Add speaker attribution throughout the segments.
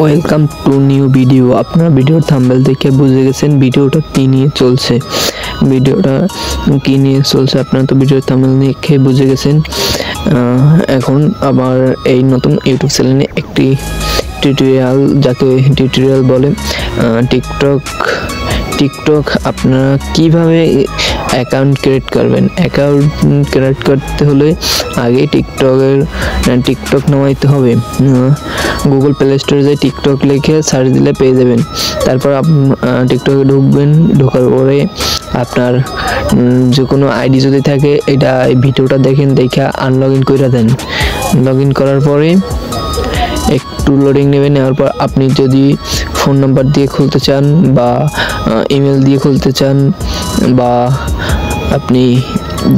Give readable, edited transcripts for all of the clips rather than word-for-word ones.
Speaker 1: Welcome to new video. আপনারা ভিডিওর thumbnail দেখে বুঝে গেছেন ভিডিওটা কি নিয়ে চলছে। আপনারা তো ভিডিওর থাম্বনেল দেখে বুঝে গেছেন। এখন আবার এই নতুন ইউটিউব চ্যানেলে একটি টিউটোরিয়াল, যাকে টিউটোরিয়াল বলে, টিকটক আপনারা কিভাবে অ্যাকাউন্ট ক্রিয়েট করবেন। অ্যাকাউন্ট ক্রিয়েট করতে হলে আগে টিকটক নামাইতে হবে। গুগল প্লে স্টোরে যে টিকটক লিখে সার্চ দিলে পেয়ে যাবেন। তারপর টিকটকে ঢুকবেন। ঢোকার পরে আপনার যে কোনো আইডি যদি থাকে, এটা এই ভিডিওটা দেখেন, দেখে আনলগ ইন করে দেন। লগ ইন করার পরে একটু লোডিং নেবেন। নেওয়ার পর আপনি যদি ফোন নাম্বার দিয়ে খুলতে চান বা ইমেল দিয়ে খুলতে চান, বা আপনি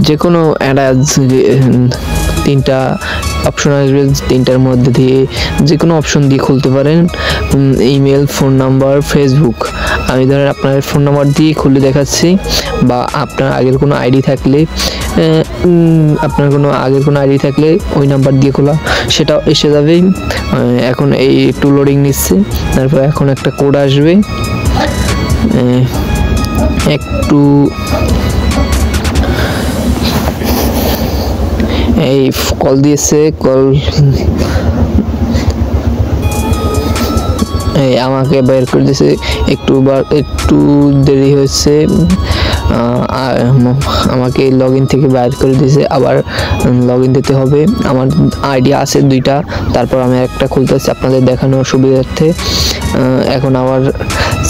Speaker 1: যে কোনো তিনটা অপশন আসবে, তিনটার মধ্যে দিয়ে যে কোনো অপশন দিয়ে খুলতে পারেন। Email, phone number, Facebook. আমি ধরেন আপনার ফোন নাম্বার দিয়ে খুলে দেখাচ্ছি, বা আপনার আগের কোনো আইডি থাকলে ওই নাম্বার দিয়ে খোলা, সেটাও এসে যাবে। এখন এই একটু লোডিং নিচ্ছে। তারপর এখন একটা কোড আসবে, একটু এই কল দিয়েছে, আমাকে বের করে দিয়েছে। একটু দেরি হয়েছে, আমাকে লগ ইন থেকে বাইর করে দিয়েছে। আবার লগ ইন দিতে হবে। আমার আইডি আছে দুইটা, তারপর আমি একটা খুলতেছি আপনাদের দেখানোর সুবিধার্থে। এখন আবার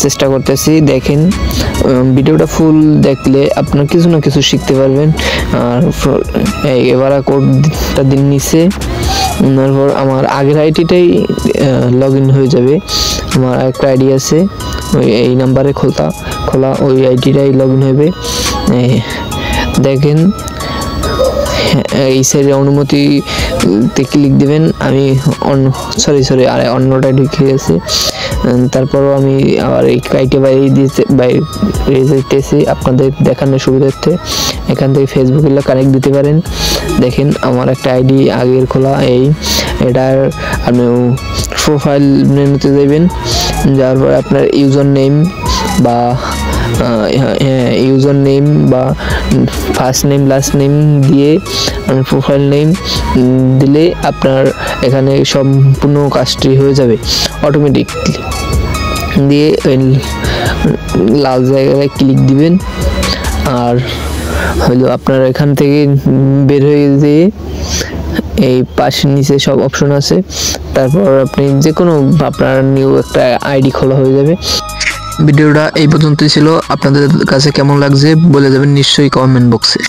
Speaker 1: চেষ্টা করতেছি। দেখেন, ভিডিওটা ফুল দেখলে আপনার কিছু না কিছু শিখতে পারবেন। আর এবার কোডটা দিন নিচে, তারপর আমার আগের আইডিটাই লগ ইন হয়ে যাবে। আমার একটা আইডি আছে, এই নাম্বারে খোলা ওই আইডিটাই লগ ইন হবে। দেখেন, এই সাইডে অনুমতিতে ক্লিক দেবেন। আমি অন্যটা ঢুকে গেছে। তারপরও আমি আবার এই কাইটে বাইরে যেতেছি আপনাদের দেখানোর সুবিধার্থে। এখান থেকে ফেসবুকে কানেক্ট দিতে পারেন। দেখেন, আমার একটা আইডি আগের খোলা। এটার আপনি প্রোফাইল মেনুতে যাবেন। যাওয়ার পর আপনার ইউজার নেম বা ফার্স্ট নেম লাস্ট নেম দিয়ে প্রোফাইল নেম দিলে আপনার এখানে সম্পূর্ণ কাজটি হয়ে যাবে অটোমেটিকলি। দিয়ে লাল জায়গায় ক্লিক দিবেন, আর হলো আপনার এখান থেকে বের হয়ে যেয়ে এই পাশে নিচে সব অপশন আছে। তারপর আপনি যে কোনো আপনার নিউ একটা আইডি খোলা হয়ে যাবে। ভিডিওটা এই পর্যন্তই ছিল। আপনাদের কাছে কেমন লাগছে বলে যাবেন নিশ্চয়ই কমেন্ট বক্সে।